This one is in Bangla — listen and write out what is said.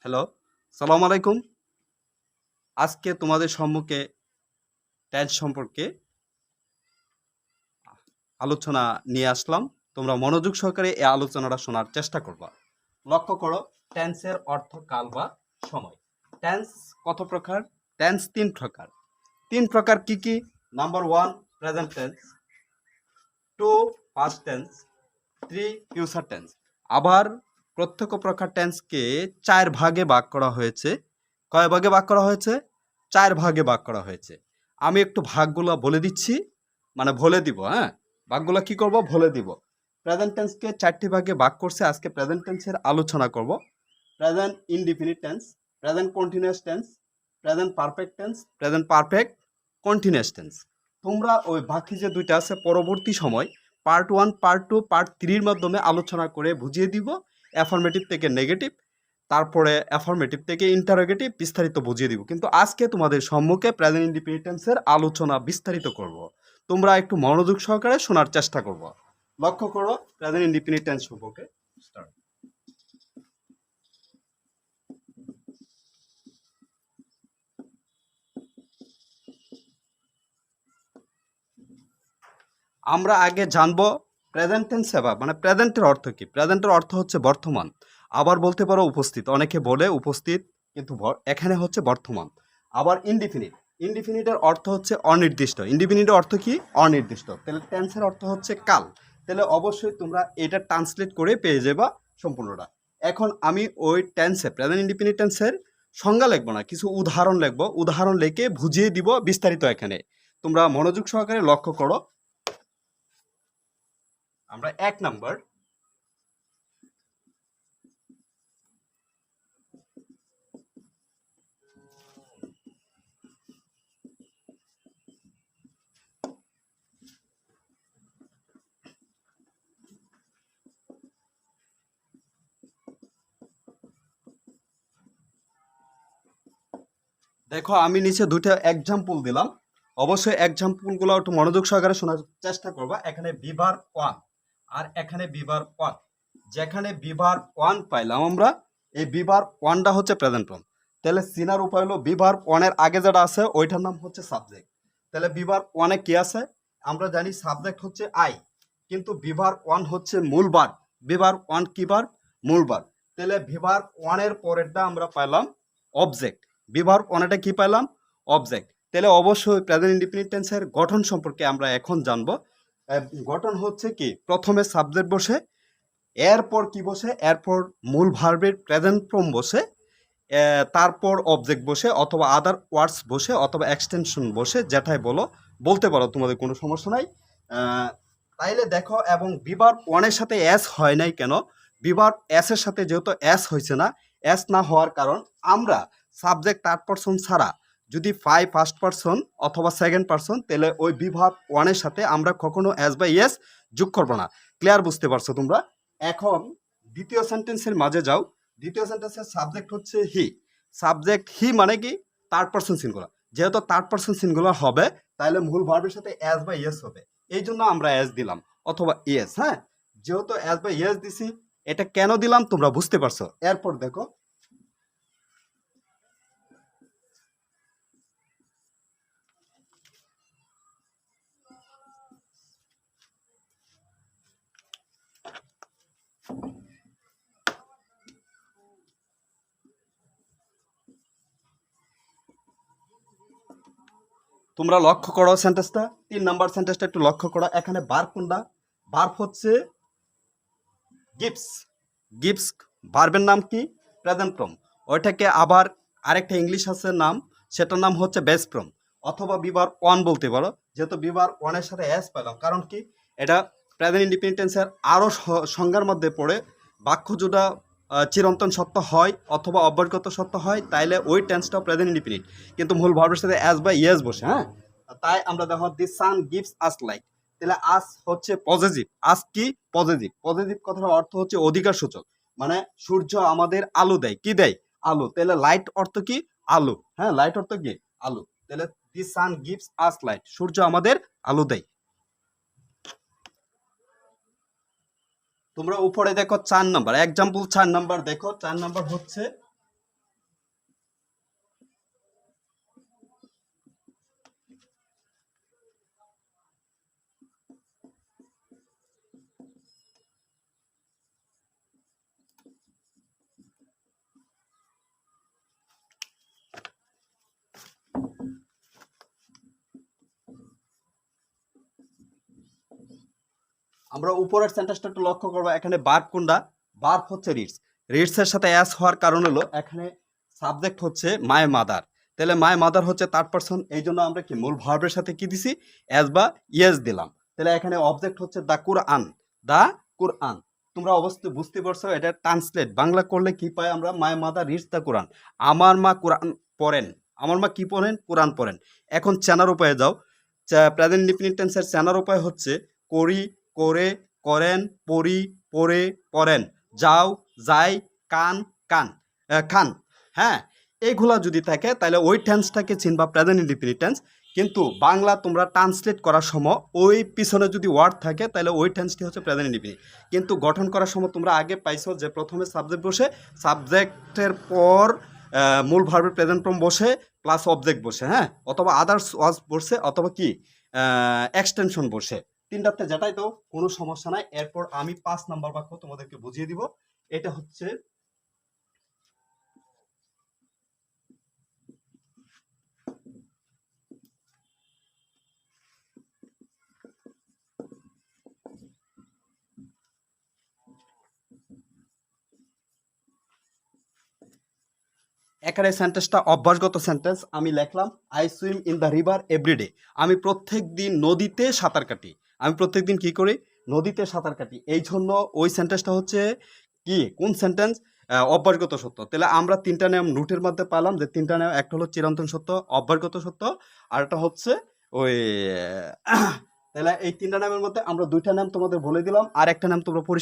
হ্যালো, সালাম আলাইকুম। আজকে তোমাদের সম্মুখে টেন্স সম্পর্কে আলোচনা নিয়ে আসলাম। তোমরা মনোযোগ সহকারে এই আলোচনাটা শোনার চেষ্টা করবা। লক্ষ্য করো, টেন্সের অর্থ কাল বা সময়। টেন্স কত প্রকার? টেন্স তিন প্রকার। তিন প্রকার কি কি? Number one, present tense, two, past tense, three, future tense. আবার প্রত্যেক প্রকার টেন্সকে চার ভাগে ভাগ করা হয়েছে। কয় ভাগে ভাগ করা হয়েছে? চার ভাগে ভাগ করা হয়েছে। আমি একটু ভাগগুলো বলে দিচ্ছি, মানে বলে দিব। হ্যাঁ, ভাগগুলো কি করব? বলে দিব। প্রেজেন্ট টেন্সকে চারটি ভাগে ভাগ করছে। আজকে প্রেজেন্ট টেন্সের আলোচনা করব। Present indefinite tense, present continuous tense, present perfect tense, present perfect continuous tense. তোমরা ওই বাকি যে দুইটা আছে পরবর্তী সময় part one, part two, part থ্রির মাধ্যমে আলোচনা করে বুঝিয়ে দিব। অ্যাফার্মেটিভ থেকে নেগেটিভ, তারপরে অ্যাফার্মেটিভ থেকে ইন্টারোগেটিভ বিস্তারিত বুঝিয়ে দিব। কিন্তু আজকে তোমাদের সম্মুখে প্রেজেন্ট ইন্ডিপেন্ডেন্সের আলোচনা বিস্তারিত করব। তোমরা একটু মনোযোগ সহকারে শোনার চেষ্টা করব। লক্ষ্য করো, প্রেজেন্ট ইন্ডিপেন্ডেন্স সম্পর্কে স্টার্ট। আমরা আগে জানবো প্রেজেন্ট টেন্স সেবা, মানে প্রেজেন্টের অর্থ কি। প্রেজেন্টের অর্থ হচ্ছে বর্তমান। আবার বলতে পারো উপস্থিত। অনেকে বলে উপস্থিত, কিন্তু এখানে হচ্ছে বর্তমান। আবার ইনডিফিনিট, ইনডিফিনিটের অর্থ হচ্ছে অনির্দিষ্ট। ইনডিফিনিটের অর্থ কি? অনির্দিষ্ট। তাহলে টেন্সের অর্থ হচ্ছে কাল। তাহলে অবশ্যই তোমরা এটা ট্রান্সলেট করে পেয়ে যাবা সম্পূর্ণটা। এখন আমি ওই টেন্সে, প্রেজেন্ট ইনডিফিনিট টেন্সের সংজ্ঞা লিখবো না, কিছু উদাহরণ লিখবো। উদাহরণ লিখে বুঝিয়ে দিব বিস্তারিত। এখানে তোমরা মনোযোগ সহকারে লক্ষ্য করো। আমরা এক নাম্বার, দেখো আমি নিচে দুইটা এক্সাম্পল দিলাম। অবশ্যই এক্সাম্পলগুলো একটু মনোযোগ সহকারে শোনার চেষ্টা করবা। এখানে বিভার ওয়ান আর এখানে বিভার ওয়ান। যেখানে বিভার ওয়ান পাইলাম আমরা, এই বিভার ওয়ানটা হচ্ছে প্রেজেন্ট ফর্ম। তাহলে সিনার উপায় হলো বিভার ওয়ানের আগে যেটা আছে ওইটার নাম হচ্ছে সাবজেক্ট। তাহলে বিভার ওয়ানে কি আছে? আমরা জানি সাবজেক্ট হচ্ছে আই, কিন্তু বিভার ওয়ান হচ্ছে মূল ভার্ব। বিভার ওয়ান কি ভার্ব? মূল ভার্ব। তাহলে বিভার ওয়ানের পরেরটা আমরা পাইলাম অবজেক্ট। বিভার ওয়ানেটা কি পাইলাম? অবজেক্ট। তাহলে অবশ্যই প্রেজেন্ট ইনডিফিনিট টেন্সের গঠন সম্পর্কে আমরা এখন জানবো। গঠন হচ্ছে কি, প্রথমে সাবজেক্ট বসে, এরপর কি বসে? এরপর মূল ভার্বের প্রেজেন্ট ফর্ম বসে, তারপর অবজেক্ট বসে, অথবা আদার ওয়ার্ডস বসে, অথবা এক্সটেনশন বসে, যেটাই বলো বলতে পারো, তোমাদের কোনো সমস্যা নাই। আহ, তাইলে দেখো, এবং বিভার ওয়ানের সাথে এস হয় নাই কেন? বিভার এস এর সাথে যেহেতু এস হয়েছে না, এস না হওয়ার কারণ আমরা সাবজেক্ট থার্ড পারসন ছাড়া যদি পাই ফার্স্ট পারসন অথবা সেকেন্ড পারসন, তাহলে ওই বিভার ওয়ানের সাথে আমরা কখনো এস বা ইয়েস যোগ করবো না। ক্লিয়ার? বুঝতে পারছো তোমরা? এখন দ্বিতীয় সেন্টেন্সের মাঝে যাও। দ্বিতীয় সেন্টেন্সের সাবজেক্ট হচ্ছে হি। সাবজেক্ট হি মানে কি? Third person singular. যেহেতু থার্ড পারসন সিঙ্গুলার হবে, তাহলে মূল ভার্বের সাথে এস বা ইয়েস হবে। এই জন্য আমরা এস দিলাম, অথবা ইয়েস। হ্যাঁ, যেহেতু এস বা ইয়েস দিছি, এটা কেন দিলাম তোমরা বুঝতে পারছো। এরপর দেখো, তোমরা লক্ষ্য করো সেন্টেন্সটা, 3 নাম্বার সেন্টেন্সটা একটু লক্ষ্য করো। এখানে ভার্ব কোনটা? ভার্ব হচ্ছে গিভস। গিভস ভার্বের নাম কি? Present form. ওইটাকে আবার আরেকটা ইংলিশ আছে নাম, সেটার নাম হচ্ছে বেস ফর্ম, অথবা বিভার ওয়ান বলতে পারো। যেহেতু বিভার ওয়ানের সাথে এস পেলাম, কারণ কি? এটা প্রেজেন্ট ইন্ডিপেন্ডেন্সের আরও সংজ্ঞার মধ্যে পড়ে। বাক্য যেটা চিরন্তন সত্য হয় অথবা অব্যর্গত সত্য হয়, তাইলে ওই টেন্সটাও প্রেজেন্ট ইন্ডিপেন্ডেন্ট, কিন্তু মূল ভার্বের সাথে এস বা ইয়েস বসে। হ্যাঁ, তাই আমরা দেখো দি সান গিভস আস লাইট। তাহলে আস হচ্ছে পজিটিভ। আস কি? পজিটিভ। পজিটিভ কথার অর্থ হচ্ছে অধিকার সূচক, মানে সূর্য আমাদের আলো দেয়। কি দেয়? আলো। তাহলে লাইট অর্থ কি? আলো। হ্যাঁ, লাইট অর্থ কি? আলো। তাহলে দি সান গিভস আস লাইট, সূর্য আমাদের আলো দেয়। তোমরা উপরে দেখো 4 নাম্বার এক্সাম্পল। 4 নাম্বার দেখো, 4 নাম্বার হচ্ছে আমরা উপরের সেন্টেন্সটা একটু লক্ষ্য করবো, এখানে ভার্ব কোনটা? ভার্ব হচ্ছে রিডস। রিডসের সাথে অ্যাস হওয়ার কারণ হলো এখানে সাবজেক্ট হচ্ছে মাই মাদার, তাহলে মাই মাদার হচ্ছে থার্ড পারসন, এই জন্য আমরা কি মূল ভার্বের সাথে কি দিছি? অ্যাস বা ইয়েস দিলাম। তাহলে এখানে অবজেক্ট হচ্ছে দ্য কুরআন, দ্য কুরআন। তোমরা অবশ্যই বুঝতে পারছো, এটা ট্রান্সলেট বাংলা করলে কি পাই আমরা? মাই মাদার রিডস দ্য কুরআন, আমার মা কোরআন পড়েন। আমার মা কি পড়েন? কোরআন পড়েন। এখন চেনার উপায়ে যাও, প্রেজেন্ট ইনডিফিনিট টেন্সের চেনার উপায় হচ্ছে করি, করে, করেন, পড়ি, পড়ে, পড়েন, যাও, যাই, কান, কান, খান। হ্যাঁ, এইগুলা যদি থাকে তাহলে ওই টেন্সটাকে চিনবা প্রেজেন্ট ইনডিফিনিট টেন্স। কিন্তু বাংলা তোমরা ট্রান্সলেট করার সময় ওই পিছনে যদি ওয়ার্ড থাকে তাহলে ওই টেন্সটি হচ্ছে প্রেজেন্ট ইনডিফিনিট। কিন্তু গঠন করার সময় তোমরা আগে পাইছো যে প্রথমে সাবজেক্ট বসে, সাবজেক্টের পর মূল ভার্বের প্রেজেন্ট ফর্ম বসে প্লাস অবজেক্ট বসে, হ্যাঁ, অথবা আদার্স ওয়াজ বসে, অথবা কি এক্সটেনশন বসে, তিনটাতে যেটাই তো কোনো সমস্যা নাই। এরপর আমি 5 নাম্বার বাক্য তোমাদেরকে বুঝিয়ে দিব। এটা হচ্ছে এখানে সেন্টেন্সটা অভ্যাসগত সেন্টেন্স। আমি লিখলাম I swim in the river everyday. আমি প্রত্যেক দিন নদীতে সাঁতার কাটি। আমি প্রত্যেক দিন কি করি? নদীতে সাঁতার কাটি। এই জন্য ওই সেন্টেন্সটা হচ্ছে কি, কোন সেন্টেন্স? অভ্যাসগত সত্য। তাহলে আমরা তিনটা নিয়ম নোটের মধ্যে পেলাম, যে তিনটা নিয়ম, একটা হলো চিরন্তন সত্য, অভ্যাসগত সত্য, আর একটা হচ্ছে ওই তাহলে এই তিনটা নামের মধ্যে আমরা দুইটা নাম তোমাদের বলে দিলাম, আর একটা নাম তোমরা পরিষ্কার